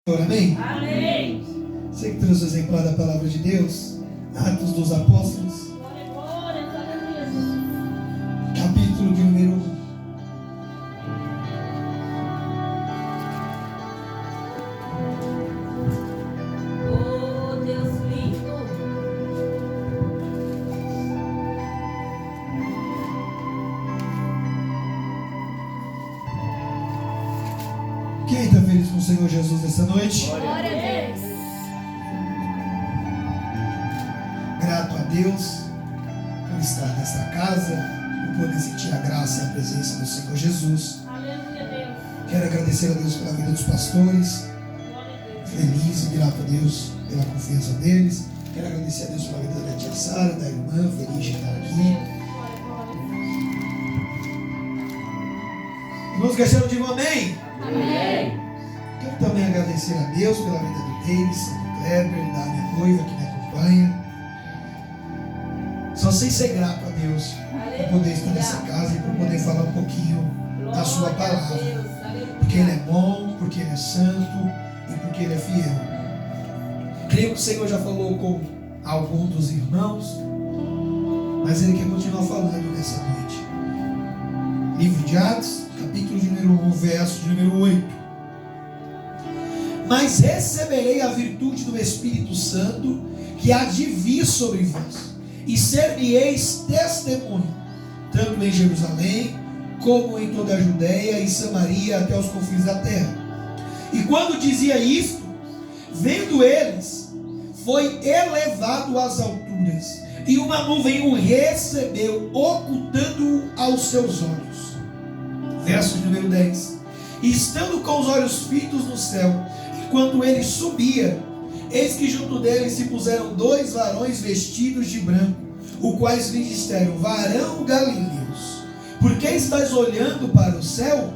Amém? Amém. Você que trouxe o exemplar da palavra de Deus, Atos dos Apóstolos, Glória a Deus. capítulo de número 1. Oh, Deus lindo. Quem está feliz com o Senhor Jesus nessa noite? Glória a Deus. Grato a Deus por estar nesta casa, por poder sentir a graça e a presença do Senhor Jesus. Aleluia, Deus. Quero agradecer a Deus pela vida dos pastores, Glória a Deus. feliz e grato a Deus pela confiança deles. Quero agradecer a Deus pela vida da tia Sara, da irmã, feliz de estar aqui. Irmãos, Cristiano, digam amém. Amém. Quero também agradecer a Deus pela vida do Denis, do Kleber, da minha noiva que me acompanha. Só sei ser grato a Deus por poder estar nessa casa e por poder falar um pouquinho da sua palavra. Porque Ele é bom, porque Ele é santo e porque Ele é fiel. Creio que o Senhor já falou com algum dos irmãos, mas Ele quer continuar falando nessa noite. Livro de Atos, capítulo de número 1, verso de número 8. Mas receberei a virtude do Espírito Santo que há de vir sobre vós, e ser-me-eis testemunho, tanto em Jerusalém, como em toda a Judéia e Samaria, até os confins da terra. E quando dizia isto, vendo eles, foi elevado às alturas, e uma nuvem o recebeu, ocultando-o aos seus olhos. Verso de número 10. E estando com os olhos fitos no céu, enquanto ele subia, eis que junto dele se puseram dois varões vestidos de branco, os quais lhe disseram: varão Galileus, por que estáis olhando para o céu?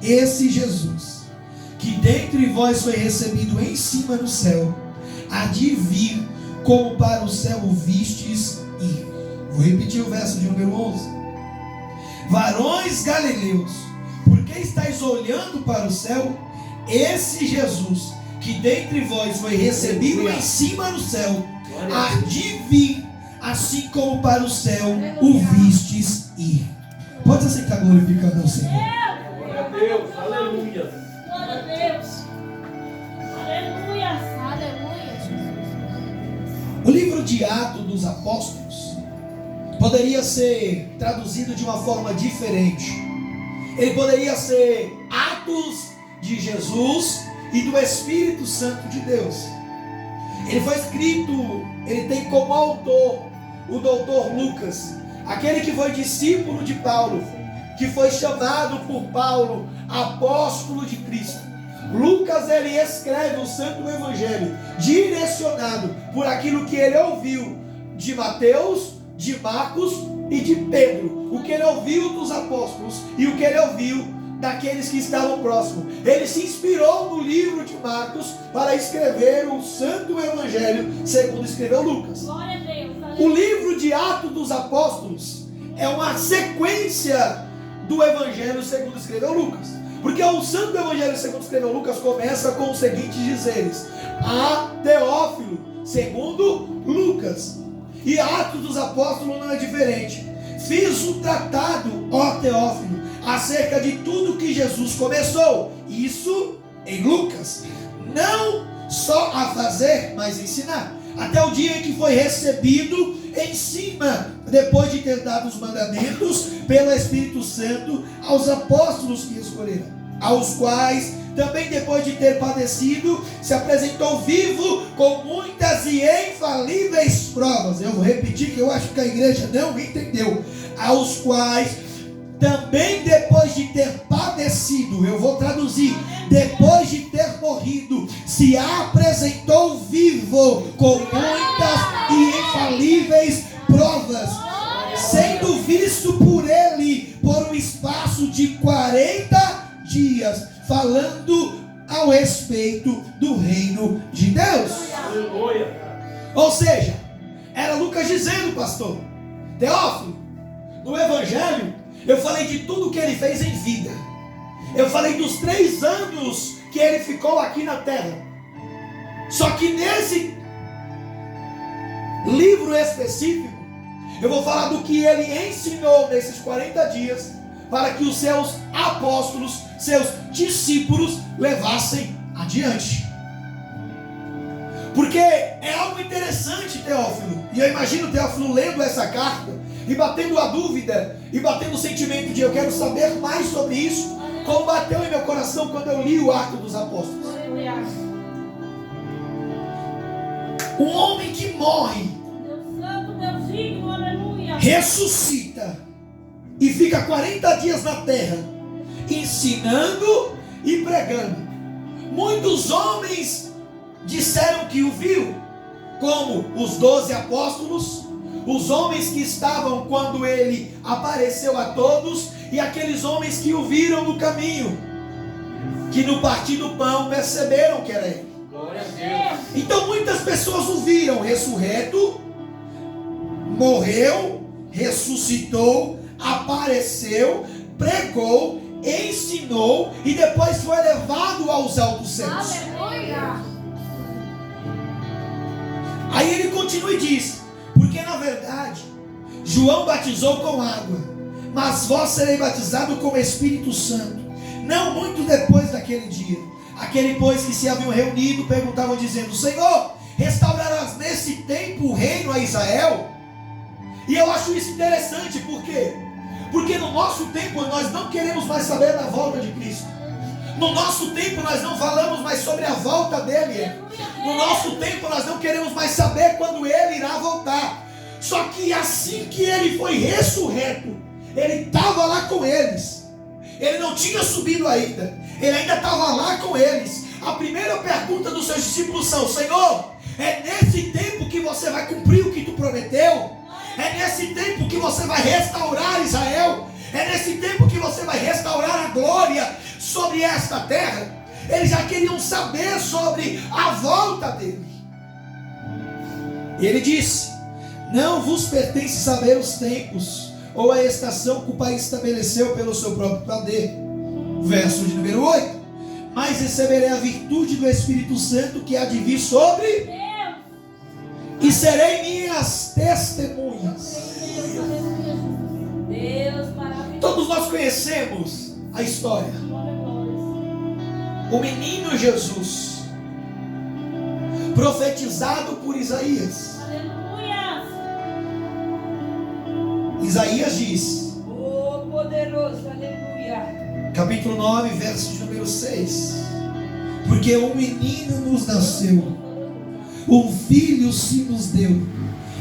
Esse Jesus, que dentre vós foi recebido em cima no céu, há de vir como para o céu o vistes ir. Vou repetir o verso de número 11. Varões Galileus, por que estáis olhando para o céu? Esse Jesus, que dentre vós foi recebido em cima no céu, há de vir, assim como para o céu o vistes ir. Pode aceitar glorificando ao Senhor. Glória a Deus, aleluia. Glória a Deus. Aleluia. Aleluia. O livro de Atos dos Apóstolos poderia ser traduzido de uma forma diferente. Ele poderia ser Atos de Jesus e do Espírito Santo de Deus. Ele foi escrito, ele tem como autor o doutor Lucas, aquele que foi discípulo de Paulo, que foi chamado por Paulo apóstolo de Cristo. Lucas, ele escreve o Santo Evangelho direcionado por aquilo que ele ouviu de Mateus, de Marcos e de Pedro, o que ele ouviu dos apóstolos e o que ele ouviu daqueles que estavam próximos. Ele se inspirou no livro de Marcos para escrever o Santo Evangelho segundo escreveu Lucas. Glória a Deus. O livro de Atos dos Apóstolos é uma sequência do Evangelho segundo escreveu Lucas. Porque o Santo Evangelho segundo escreveu Lucas começa com os seguintes dizeres: a Teófilo, segundo Lucas. E Atos dos Apóstolos não é diferente. Fiz um tratado, ó Teófilo, acerca de tudo que Jesus começou. Isso em Lucas. Não só a fazer, mas ensinar. Até o dia em que foi recebido em cima, depois de ter dado os mandamentos pelo Espírito Santo aos apóstolos que escolheram, aos quais também depois de ter padecido se apresentou vivo com muitas e infalíveis provas. Eu vou repetir que eu acho que a igreja não entendeu. Aos quais também depois de ter padecido, eu vou traduzir, depois de ter morrido, se apresentou vivo com muitas e infalíveis provas, sendo visto por ele por um espaço de 40 dias, falando ao respeito do reino de Deus. Aleluia. Ou seja, era Lucas dizendo, pastor Teófilo, no Evangelho eu falei de tudo que ele fez em vida. Eu falei dos 3 anos que ele ficou aqui na terra. Só que nesse livro específico, eu vou falar do que ele ensinou nesses 40 dias, para que os seus apóstolos, seus discípulos, levassem adiante. Porque é algo interessante, Teófilo, e eu imagino Teófilo lendo essa carta, e batendo a dúvida, e batendo o sentimento de eu quero saber mais sobre isso, como bateu em meu coração quando eu li o Atos dos Apóstolos. Um homem que morre, Deus Santo, Deus digno, aleluia. ressuscita e fica 40 dias na terra, ensinando e pregando. Muitos homens disseram que o viu, como os 12 apóstolos, os homens que estavam quando ele apareceu a todos, e aqueles homens que o viram no caminho, que no partir do pão perceberam que era ele. Glória a Deus. Então muitas pessoas o viram ressurreto, morreu, ressuscitou, apareceu, pregou, ensinou e depois foi levado aos altos céus. Aleluia. Aí ele continua e diz: porque na verdade João batizou com água, mas vós sereis batizados com o Espírito Santo, não muito depois daquele dia. Aquele, pois, que se haviam reunido perguntavam dizendo: Senhor, restaurarás nesse tempo o reino a Israel? E eu acho isso interessante, por quê? Porque no nosso tempo nós não queremos mais saber da volta de Cristo. No nosso tempo nós não falamos mais sobre a volta dele. No nosso tempo nós não queremos mais saber quando ele irá voltar. Só que assim que ele foi ressurreto, ele estava lá com eles. Ele não tinha subido ainda, ele ainda estava lá com eles. A primeira pergunta dos seus discípulos são: Senhor, é nesse tempo que você vai cumprir o que tu prometeu? É nesse tempo que você vai restaurar Israel? É nesse tempo que você vai restaurar a glória sobre esta terra? Eles já queriam saber sobre a volta dele. E ele disse: não vos pertence saber os tempos ou a estação que o Pai estabeleceu pelo seu próprio poder. Verso de número 8: mas receberei a virtude do Espírito Santo que há de vir sobre, e serei minhas testemunhas. Deus maravilhoso. Todos nós conhecemos a história. Glória, glória. O menino Jesus, profetizado por Isaías. Aleluia. Isaías diz, Oh, poderoso, aleluia. capítulo 9, verso de número 6: porque um menino nos nasceu, um filho se nos deu,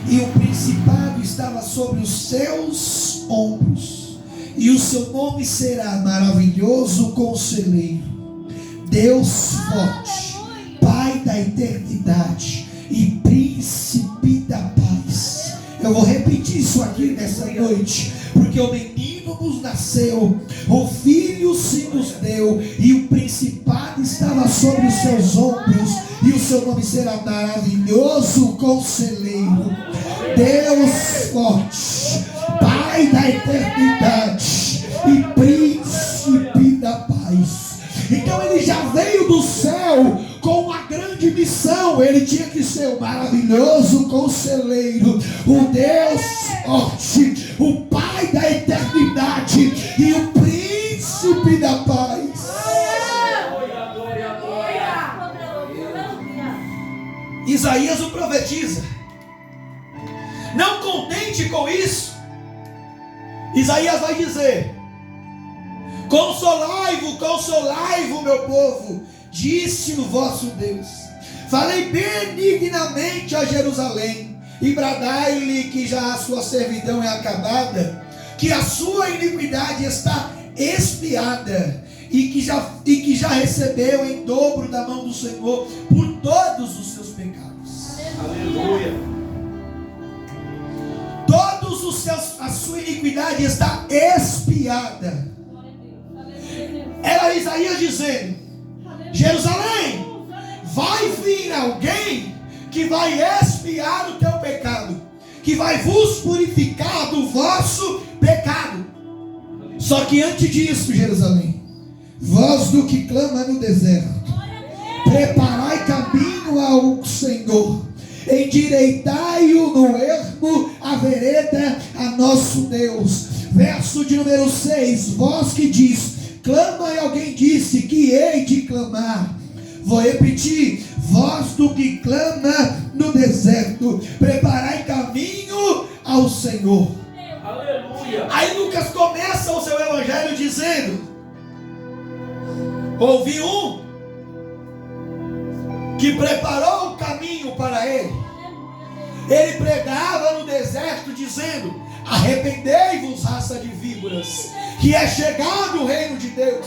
e o principado estava sobre os seus ombros, e o seu nome será Maravilhoso Conselheiro, Deus Forte, Pai da Eternidade e Príncipe da Paz. Eu vou repetir isso aqui nessa noite, porque o menino nos nasceu, o filho se nos deu, e o principado estava sobre os seus ombros, e o seu nome será Maravilhoso Conselheiro, Deus Forte, Pai da Eternidade e Príncipe da Paz. Então ele já veio do céu com uma grande missão. Ele tinha que ser o Maravilhoso Conselheiro, o Deus Forte, o Pai da Eternidade e o Príncipe da Paz. Isaías o profetiza. Não contente com isso, Isaías vai dizer: consolai-vos, consolai-vos, meu povo, disse o vosso Deus. Falei benignamente a Jerusalém, e bradai-lhe que já a sua servidão é acabada, que a sua iniquidade está expiada, e que já recebeu em dobro da mão do Senhor por todos os seus pecados. Aleluia. Todos os seus, a sua iniquidade está expiada. Era Isaías dizendo: Jerusalém, vai vir alguém que vai expiar o teu pecado, que vai vos purificar do vosso pecado. Só que antes disso, Jerusalém, voz do que clama no deserto, Preparai caminho ao Senhor, endireitai-o no ermo, a vereda a nosso Deus. Verso de número 6, vós que diz, clama, e alguém disse que hei de clamar. Vou repetir, vós do que clama no deserto, preparai caminho ao Senhor. Aleluia. Aí Lucas começa o seu evangelho dizendo, houve um que preparou o caminho para ele. Ele pregava no deserto dizendo, arrependei-vos, raça de víboras, que é chegado o reino de Deus.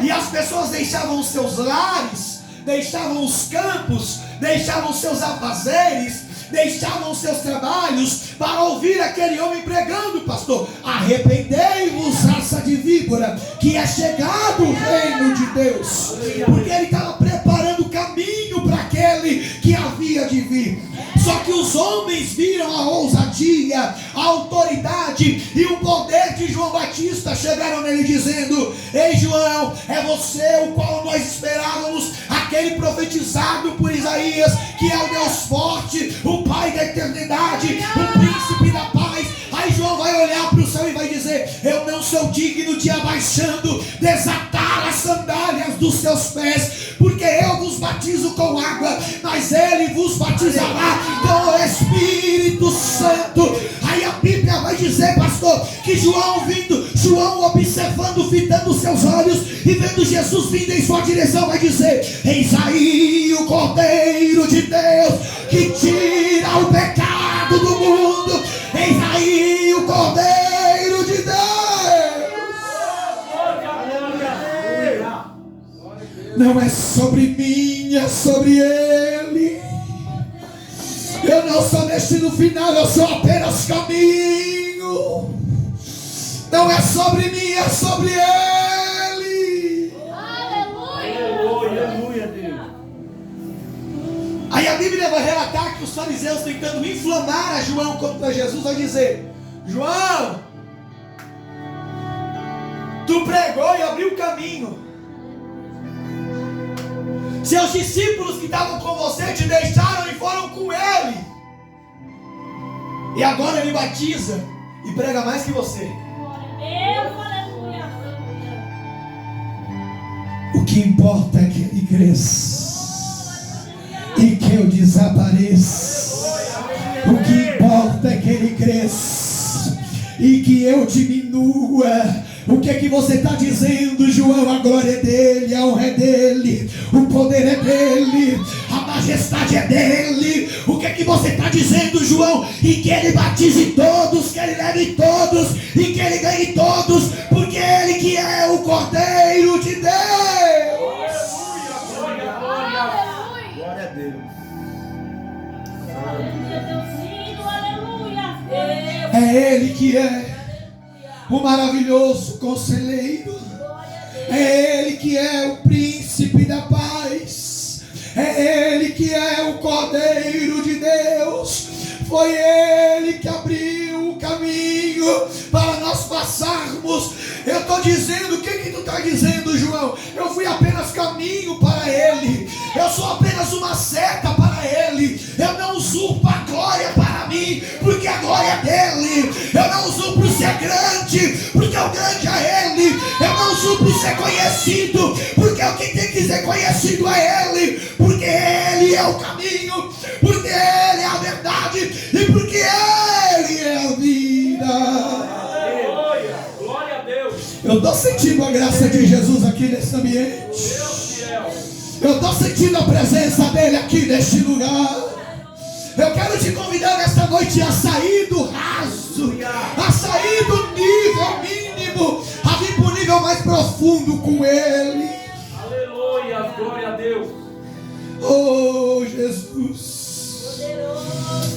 E as pessoas deixavam os seus lares, deixavam os campos, deixavam os seus afazeres, deixavam os seus trabalhos para ouvir aquele homem pregando, pastor, arrependei-vos, raça de víbora, que é chegado o reino de Deus. Porque ele estava preparando o caminho para aquele que havia de vir. Só que os homens viram a ousadia, a autoridade e o poder de João Batista. Chegaram nele dizendo, ei João, é você o qual nós esperávamos, aquele profetizado por Isaías, que é o Deus forte, o Pai da eternidade, o príncipe da paz. Aí João vai olhar para o céu e vai dizer, eu não sou digno de abaixando, desatar as sandálias dos seus pés, porque eu vos batizo com água, mas ele vos batizará com o Espírito Santo. Aí a Bíblia vai dizer, pastor, que João observando, fitando seus olhos e vendo Jesus vindo em sua direção, vai dizer, eis aí o Cordeiro de Deus que tira o pecado do mundo. Eis aí o Cordeiro de Deus. Não é sobre mim, é sobre Ele. Eu não sou destino final, eu sou apenas caminho. Não é sobre mim, é sobre Ele. Aleluia, Deus. Aí a Bíblia vai relatar que os fariseus, tentando inflamar a João contra Jesus, vai dizer, João, tu pregou e abriu o caminho. Seus discípulos que estavam com você te deixaram e foram com ele. E agora ele batiza e prega mais que você. O que importa é que ele cresça e que eu desapareça. O que importa é que ele cresça e que eu diminua. O que é que você está dizendo, João? A glória é dele, a honra é dele, o poder é dele, a majestade é dele. O que é que você está dizendo, João? E que ele batize todos, que ele leve todos e que ele ganhe todos, porque ele que é o Cordeiro de Deus. Aleluia, glória a Deus. É ele que é o maravilhoso conselheiro. É ele que é o príncipe da paz. É ele que é o Cordeiro de Deus. Foi ele que abriu o caminho para nós passarmos. Eu estou dizendo, o que tu está dizendo, João? Eu fui apenas caminho para ele. Eu sou apenas uma seta para ele. Eu não usurpo a glória para mim, porque a glória é dele. Eu não usurpo ser grande, porque o grande é ele. Eu não usurpo ser conhecido, porque o que tem que ser conhecido é ele. Porque ele é o caminho, porque ele é a verdade e porque ele é a vida. Aleluia, glória a Deus. Eu estou sentindo a graça de Jesus aqui nesse ambiente. Eu estou sentindo a presença dele aqui neste lugar. Eu quero te convidar nesta noite a sair do raso, a sair do nível mínimo, a vir para o nível mais profundo com ele. Aleluia, glória a Deus. Oh Jesus,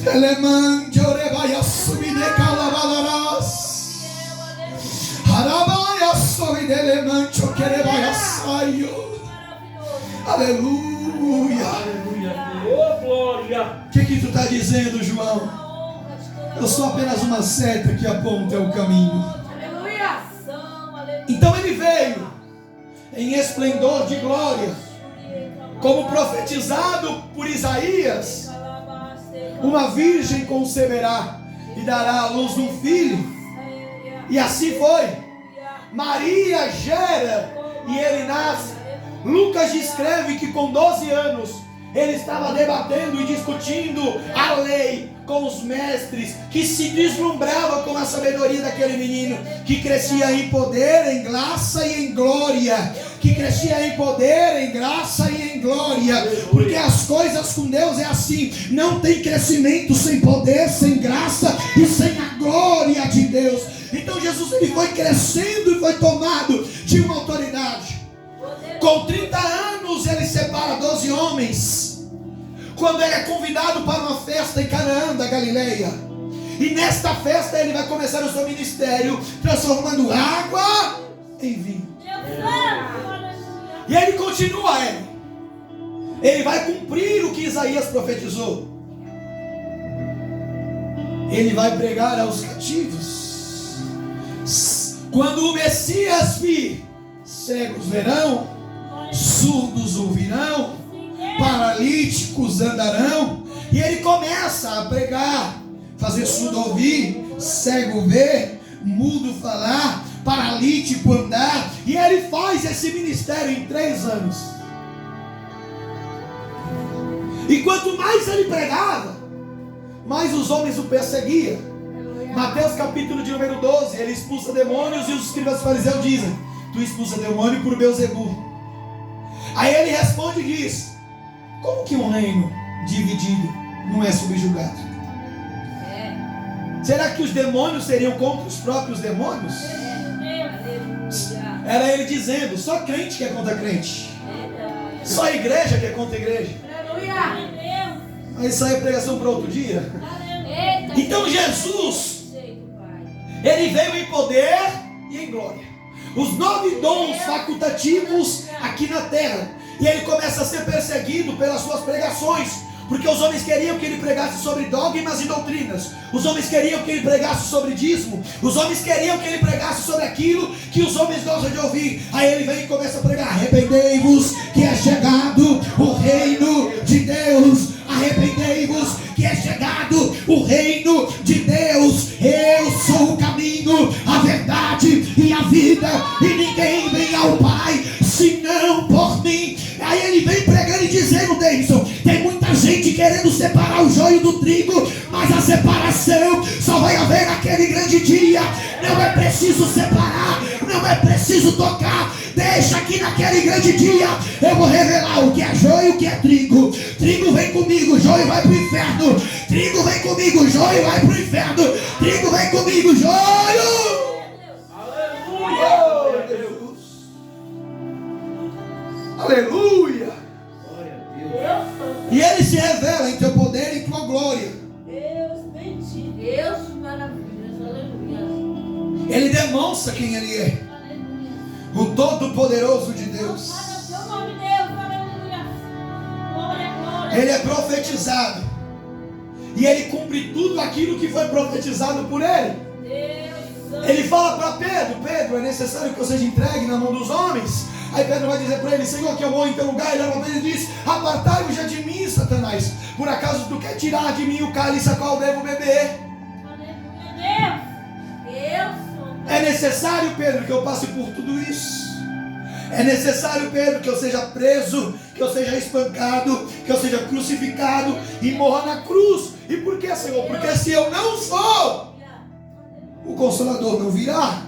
Elemante orebaia subide calabalarás, Arabaia subide elemante o querebaia saio. Aleluia. Oh, glória. O que tu está dizendo, João? Eu sou apenas uma seta que aponta o caminho. Então ele veio em esplendor de glória, como profetizado por Isaías, uma virgem conceberá e dará à luz um filho. E assim foi. Maria gera e ele nasce. Lucas descreve que com 12 anos ele estava debatendo e discutindo a lei com os mestres, que se deslumbrava com a sabedoria daquele menino, que crescia em poder, em graça e em glória, que crescia em poder, em graça e em glória, porque as coisas com Deus é assim, não tem crescimento sem poder, sem graça e sem a glória de Deus. Então Jesus, ele foi crescendo e foi tomado de uma autoridade. Com 30 anos ele separa 12 homens, quando ele é convidado para uma festa em Canaã da Galileia. E nesta festa ele vai começar o seu ministério, transformando água em vinho. E ele continua, ele vai cumprir o que Isaías profetizou. Ele vai pregar aos cativos. Quando o Messias vir, cegos verão, surdos ouvirão, paralíticos andarão. E ele começa a pregar, fazer surdo ouvir, cego ver, mudo falar, paralítico andar. E ele faz esse ministério em 3 anos. E quanto mais ele pregava, mais os homens o perseguiam. Mateus capítulo de número 12, ele expulsa demônios e os escribas fariseus dizem: tu expulsa demônio por Beelzebu. Aí ele responde e diz: como que um reino dividido não é subjugado? Será que os demônios seriam contra os próprios demônios? Era ele dizendo: só crente que é contra crente, só igreja que é contra igreja. Mas isso aí é pregação para outro dia. Então Jesus, ele veio em poder e em glória. Os 9 dons facultativos aqui na terra. E ele começa a ser perseguido pelas suas pregações, porque os homens queriam que ele pregasse sobre dogmas e doutrinas. Os homens queriam que ele pregasse sobre dízimo. Os homens queriam que ele pregasse sobre aquilo que os homens gostam de ouvir. Aí ele vem e começa a pregar: arrependei-vos que é chegado o reino de Deus. Arrependei-vos que é chegado o reino de Deus. Eu sou o caminho, a verdade e a vida, e ninguém vem ao Pai senão por mim. Aí ele vem pregando e dizendo: Deison, tem muita gente querendo separar o joio do trigo, mas a separação só vai haver naquele grande dia. Não é preciso separar, não é preciso tocar. Deixa que naquele grande dia eu vou revelar o que é joio e o que é trigo. Trigo vem comigo, joio vai para o inferno. Trigo vem comigo, joio vai para o inferno. Trigo vem comigo, joio. Aleluia! Jesus. Aleluia! E ele se revela em teu poder e em tua glória. Deus bendito, Deus maravilhoso, aleluia. Ele demonstra quem ele é, o Todo-Poderoso de Deus. Ele é profetizado e ele cumpre tudo aquilo que foi profetizado por ele. Ele fala para Pedro: Pedro, é necessário que você seja entregue na mão dos homens. Aí Pedro vai dizer para ele: Senhor, que eu vou em teu lugar. Ele uma vez diz: apartai-vos já de mim, Satanás. Por acaso tu quer tirar de mim o cálice a qual devo beber? É necessário, Pedro, que eu passe por tudo isso. É necessário, Pedro, que eu seja preso, que eu seja espancado, que eu seja crucificado e morra na cruz. E por que, Senhor? Porque se eu não for, o Consolador não virá.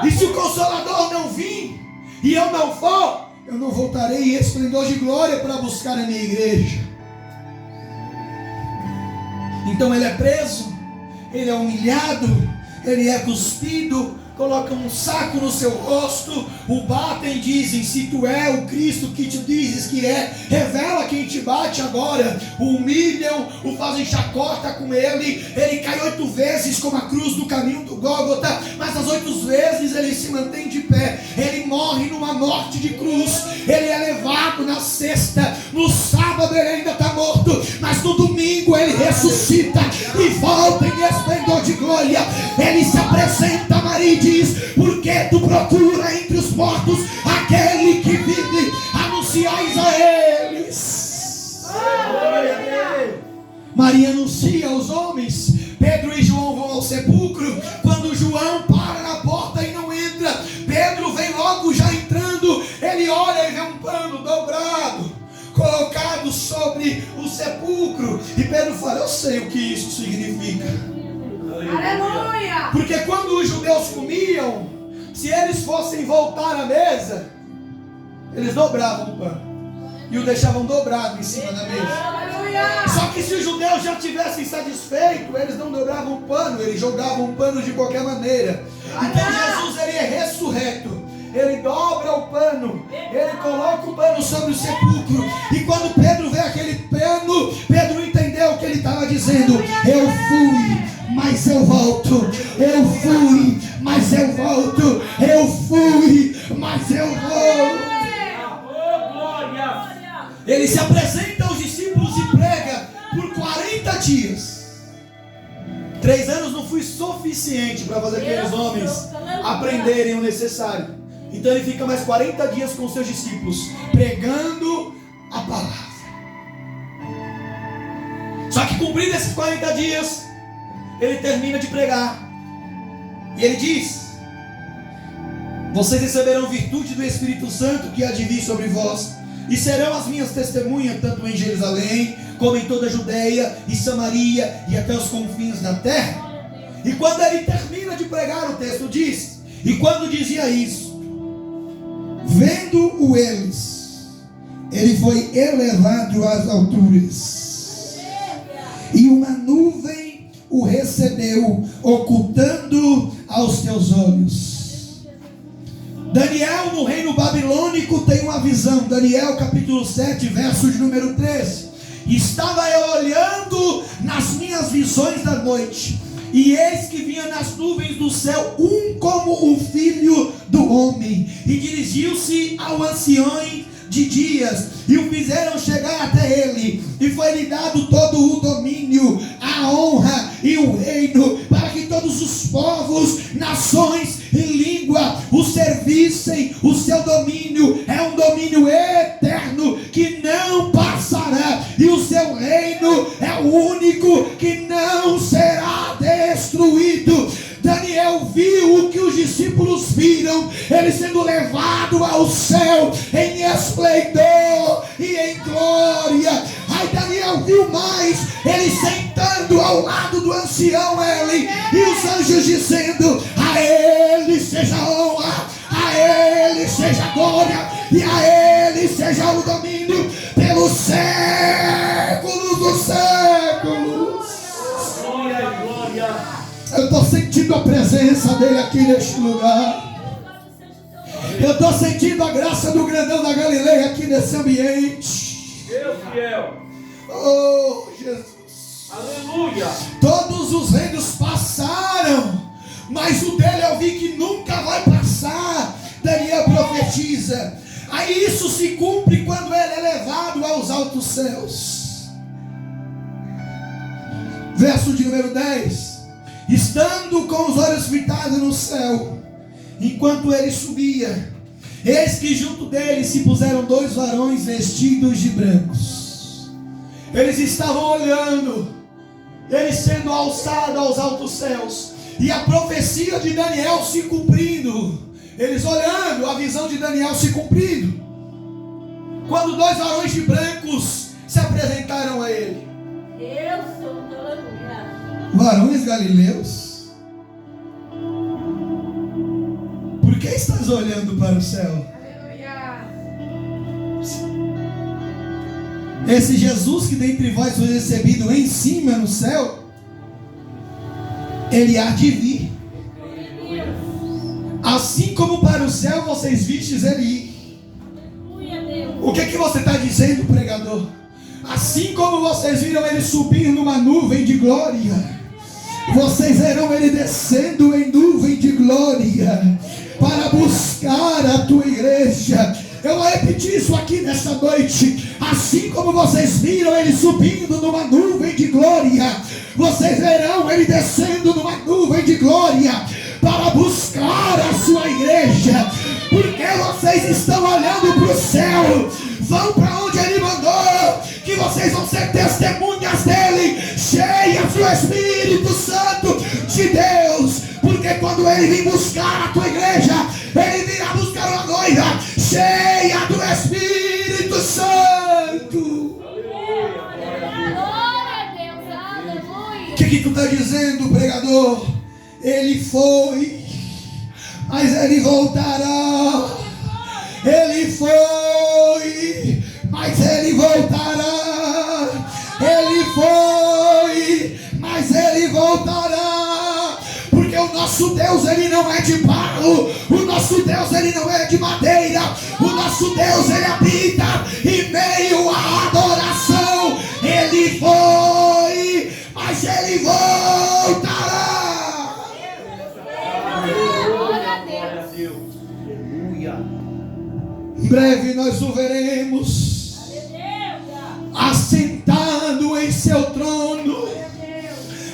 E se o Consolador não vir e eu não for, eu não voltarei em esplendor de glória para buscar a minha igreja. Então ele é preso, ele é humilhado, ele é cuspido, colocam um saco no seu rosto, o batem e dizem: se tu é o Cristo que te dizes que é, revela quem te bate agora. O humilham, o fazem chacota com ele cai 8 vezes como a cruz do caminho do Gólgota, mas as 8 vezes ele se mantém de pé. Ele morre numa morte de cruz, ele é levado na sexta, no sábado ele ainda está morto, mas no domingo ele ressuscita e volta em esplendor de glória. Ele se apresenta a Maria e diz: porque tu procura entre os mortos aquele que vive, anunciais a ele outros homens. Pedro e João vão ao sepulcro. Quando João para na porta e não entra, Pedro vem logo já entrando. Ele olha e vê um pano dobrado, colocado sobre o sepulcro. E Pedro fala: eu sei o que isso significa. Aleluia! Porque quando os judeus comiam, se eles fossem voltar à mesa, eles dobravam o pano e o deixavam dobrado em cima da mesa. Só que se os judeus já tivessem satisfeito, eles não dobravam o pano, eles jogavam o pano de qualquer maneira. Então Jesus, ele é ressurreto, ele dobra o pano, ele coloca o pano sobre o sepulcro. E quando Pedro vê aquele pano, Pedro entendeu o que ele estava dizendo: eu fui, mas eu volto. Eu fui, mas eu volto. Eu fui, mas eu volto. Ele se apresenta aos discípulos e prega por 40 dias. 3 anos não foi suficiente para fazer aqueles homens aprenderem o necessário. Então ele fica mais 40 dias com os seus discípulos, pregando a palavra. Só que cumprindo esses 40 dias, ele termina de pregar. E ele diz: vocês receberão virtude do Espírito Santo que há de vir sobre vós, e serão as minhas testemunhas, tanto em Jerusalém, como em toda a Judeia e Samaria, e até os confins da terra. E quando ele termina de pregar, o texto diz: e quando dizia isso, vendo-o eles, ele foi elevado às alturas, e uma nuvem o recebeu, ocultando aos seus olhos. Daniel, no reino babilônico, tem uma visão. Daniel capítulo 7, verso de número 13. Estava eu olhando nas minhas visões da noite, e eis que vinha nas nuvens do céu um como o filho do homem, e dirigiu-se ao ancião de dias, e o fizeram chegar até ele, e foi-lhe dado todo o domínio, a honra e o reino, para que todos os povos, nações e língua o servissem. O seu domínio é um domínio eterno que não passará, e o seu reino é o único que não será destruído. Daniel viu o que os discípulos viram, ele sendo levado ao céu em esplendor e em glória. Aí Daniel viu mais, ele sentando ao lado do ancião, ele e os anjos dizendo: a ele seja a honra, a ele seja a glória, e a ele seja o domínio pelos séculos dos séculos. Glória, glória. Eu estou sentindo a presença dele aqui neste lugar. Eu estou sentindo a graça do grandão da Galileia aqui nesse ambiente. Deus fiel. Oh, Jesus. Aleluia. Todos os reinos passaram, mas o dele eu vi que nunca vai passar. Daniel profetiza. Aí isso se cumpre quando ele é levado aos altos céus. Verso de número 10. Estando com os olhos fitados no céu, enquanto ele subia, eis que junto dele se puseram 2 varões vestidos de brancos. Eles estavam olhando, ele sendo alçado aos altos céus, e a profecia de Daniel se cumprindo. Eles olhando, a visão de Daniel se cumprindo. Quando 2 varões de brancos se apresentaram a ele. Eu sou, aleluia. Varões galileus, por que estás olhando para o céu? Aleluia. Esse Jesus que dentre vós foi recebido em cima no céu, ele há de vir. Assim como para o céu vocês vistes ele ir. O que você está dizendo, pregador? Assim como vocês viram ele subir numa nuvem de glória, vocês verão ele descendo em nuvem de glória para buscar a tua igreja. Eu vou repetir isso aqui nessa noite. Assim como vocês viram ele subindo numa nuvem de glória, vocês verão ele descendo numa nuvem de glória para buscar a sua igreja. Porque vocês estão olhando para o céu, vão para onde ele mandou, que vocês vão ser testemunhas dele, cheias do Ele vem buscar a tua igreja. Ele virá buscar uma noiva cheia do Espírito Santo. O que tu está dizendo, pregador? Ele foi, mas ele voltará. Ele foi, mas ele voltará. Ele foi, mas ele voltará. Porque o nosso Deus, ele não é de barro. O nosso Deus, ele não é de madeira. O nosso Deus, ele habita em meio à adoração. Ele foi, mas ele voltará. Em breve nós o veremos assentado em seu trono.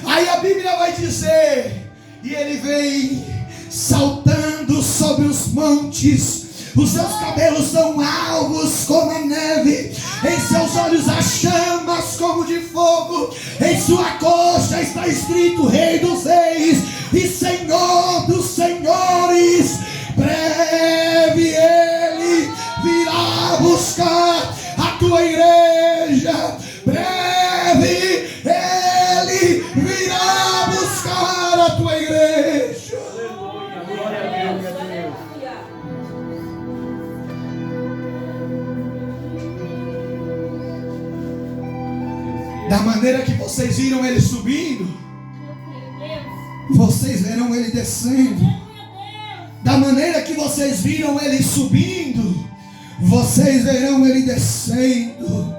Aí a Bíblia vai dizer: e ele vem saltando sobre os montes. Os seus cabelos são alvos como a neve, em seus olhos há chamas como de fogo, em sua coxa está escrito Rei dos Reis e Senhor dos Senhores. Breve ele virá buscar a tua igreja. Breve ele virá buscar a tua igreja. Glória a Deus. Da maneira que vocês viram ele subindo, vocês verão ele descendo. Da maneira que vocês viram ele subindo, vocês verão ele descendo.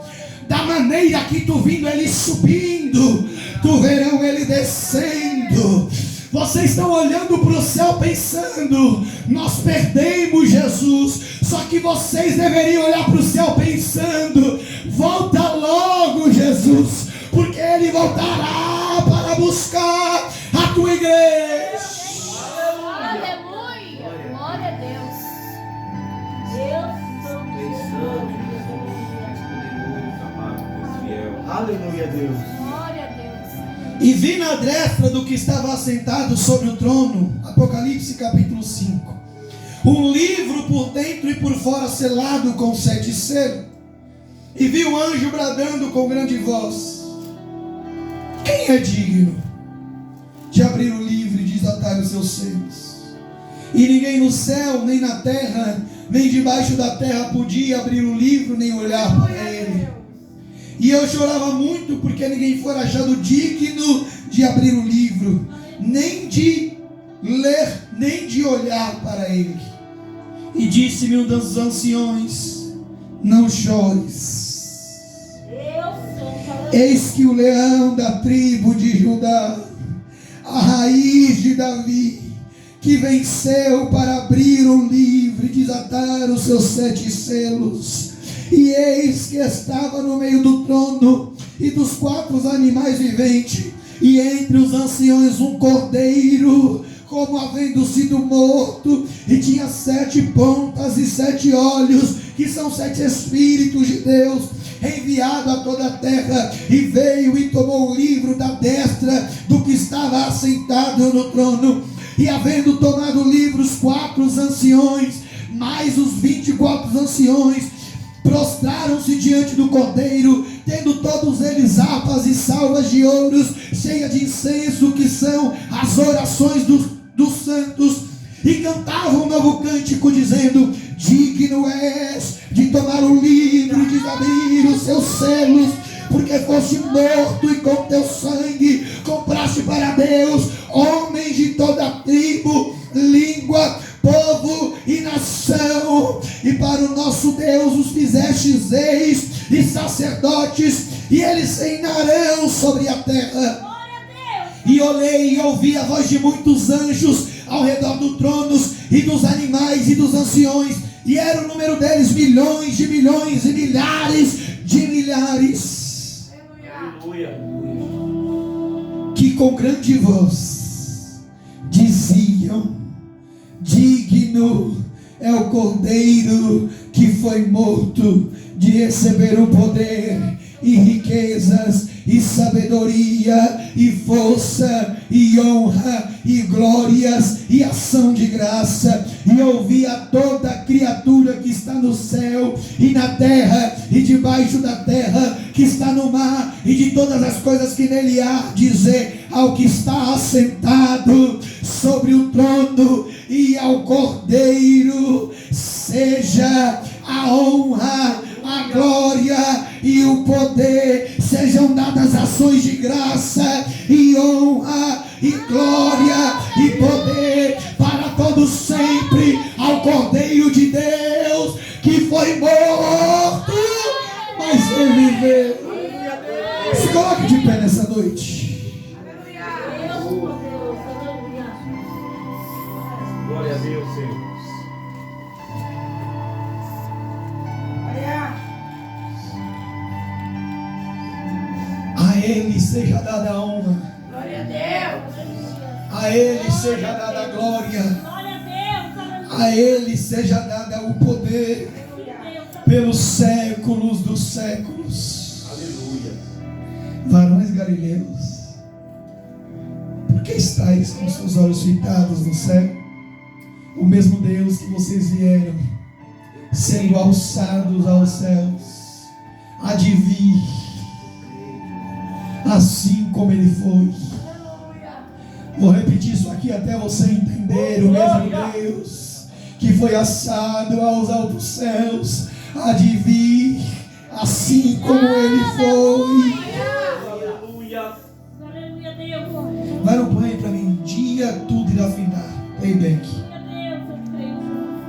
Da maneira que tu vindo ele subindo, tu verão ele descendo. Vocês estão olhando para o céu pensando: nós perdemos Jesus. Só que vocês deveriam olhar para o céu pensando: volta logo, Jesus, porque ele voltará para buscar a tua igreja. Glória a Deus. Aleluia, Deus. Glória a Deus. E vi na destra do que estava assentado sobre o trono, Apocalipse capítulo 5, um livro por dentro e por fora selado com 7 selos. E vi um anjo bradando com grande voz: quem é digno de abrir o livro e desatar os seus selos? E ninguém no céu, nem na terra, nem debaixo da terra podia abrir o livro, nem olhar para ele. E eu chorava muito, porque ninguém foi achado digno de abrir o livro, nem de ler, nem de olhar para ele. E disse-me um dos anciões: não chores. Eis que o leão da tribo de Judá, a raiz de Davi, que venceu para abrir o livro e desatar os seus 7 selos. E eis que estava no meio do trono e dos 4 animais viventes, e entre os anciões um cordeiro, como havendo sido morto, e tinha 7 pontas e 7 olhos, que são 7 Espíritos de Deus, enviado a toda a terra. E veio e tomou o livro da destra do que estava assentado no trono. E havendo tomado o livro, os 4 anciões, mais os 24 anciões, prostraram-se diante do cordeiro, tendo todos eles harpas e salvas de ouros, cheias de incenso, que são as orações dos santos, e cantavam um novo cântico, dizendo: digno és de tomar o livro e de abrir os seus selos, porque foste morto e com teu sangue compraste para Deus homens de toda tribo, língua, povo e nação, e para o nosso Deus os fizestes reis e sacerdotes, e eles reinarão sobre a terra. E olhei e ouvi a voz de muitos anjos ao redor do trono, e dos animais e dos anciões, e era o número deles milhões de milhões e milhares de milhares, Aleluia. que com grande voz diziam: digno é o cordeiro que foi morto de receber o poder e riquezas e sabedoria e força e e honra e glórias e ação de graça. E eu vi a toda criatura que está no céu e na terra e debaixo da terra, que está no mar, e de todas as coisas que nele há, dizer ao que está assentado sobre o trono e ao Cordeiro: seja a honra, a glória e o poder, sejam dadas ações de graça e honra e glória e poder para todos sempre ao Cordeiro de Deus, que foi morto, mas reviveu. Se coloque de pé nessa noite. Glória a Deus, Senhor. A Ele seja dada a honra. Glória a Deus. A Ele seja dada a glória. Glória a Deus. A Ele seja dada o poder pelos séculos dos séculos. Aleluia. Varões galileus, por que estáis com seus olhos fitados no céu? O mesmo Deus que vocês vieram sendo alçados aos céus há de vir, assim como Ele foi. Vou repetir isso aqui até você entender. O mesmo Deus que foi alçado aos altos céus há de vir, assim como Ele foi. Aleluia. Aleluia, Deus. Vai no play para mim. Um dia tudo irá findar. Playback.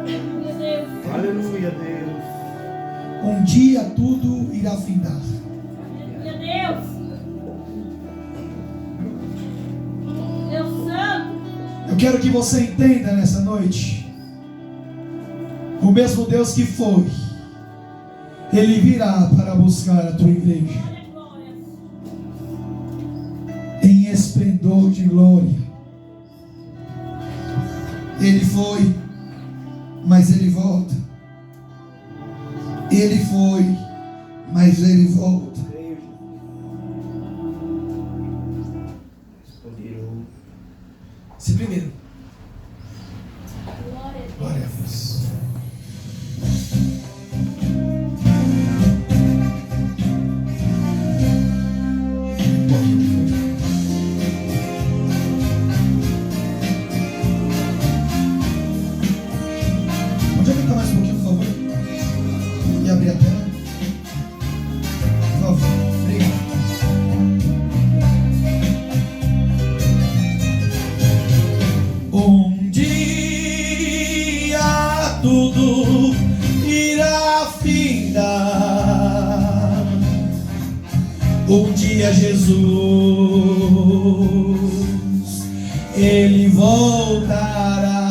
Aleluia, Deus. Aleluia, Deus. Um dia tudo irá findar. Aleluia, Deus. Deus Santo. Eu quero que você entenda nessa noite. O mesmo Deus que foi, Ele virá para buscar a tua igreja em esplendor de glória. Ele foi, mas Ele volta. Ele foi, mas Ele volta. Se primeiro. Glória a Deus. Pode aumentar mais um pouquinho, por favor? E abrir a tela. Por favor. Obrigado. Um dia tudo irá findar. Um dia Jesus, Ele voltará.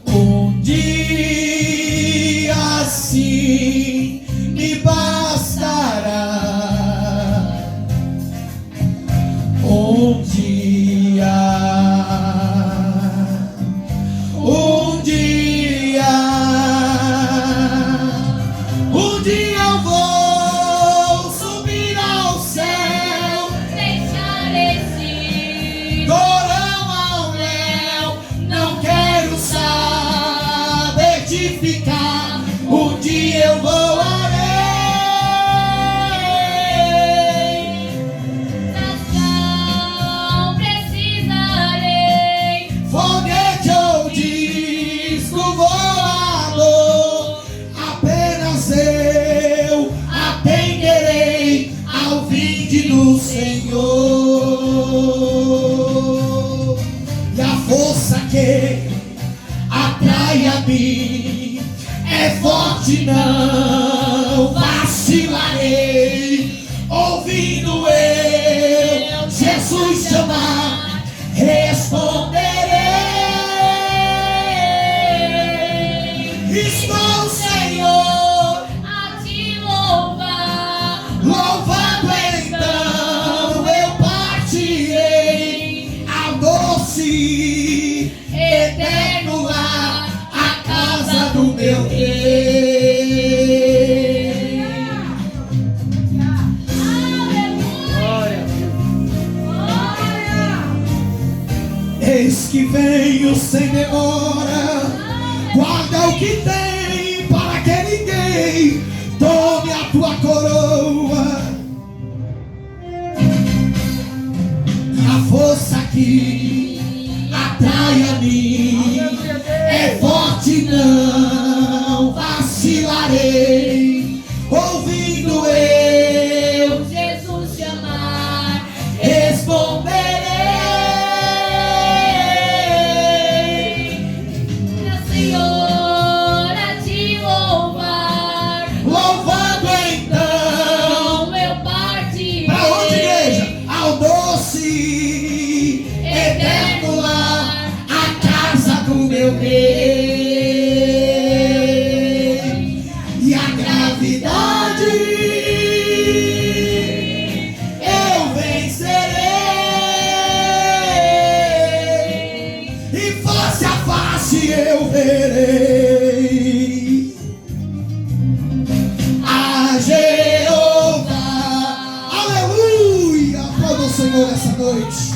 Um dia sim me bastará. Um dia eu vou subir ao céu, Deixar esse porão ao léu. Não quero saber de ficar. Um dia eu vou além. nação precisarei. Foguete ou disco voador, apenas eu atenderei ao vinde do Senhor. E a força que atrai a mim é forte, não vacilarei. Ouvindo eu Jesus chamar, responderei. Estou, Senhor, A te louvar. louvado, então eu partirei ao doce eterno lar, a casa do meu Rei. sem demora. Guarda o que tem para que ninguém tome a tua coroa. A força que atrai a mim é forte, não vacilarei. Ouvindo eu Jesus chamar, responderei. minha Senhora te louvar, Louvando então. meu partirei. Pra onde, igreja? Ao doce eterno lar, a casa do meu rei. E a gravidade eu vencerei, e face a face eu verei a Jeová. Aleluia! Aplauda o Senhor essa noite.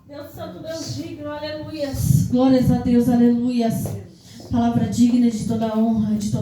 Deus santo, Deus digno, aleluias. Glórias a Deus, aleluias. Palavra digna de toda honra, de toda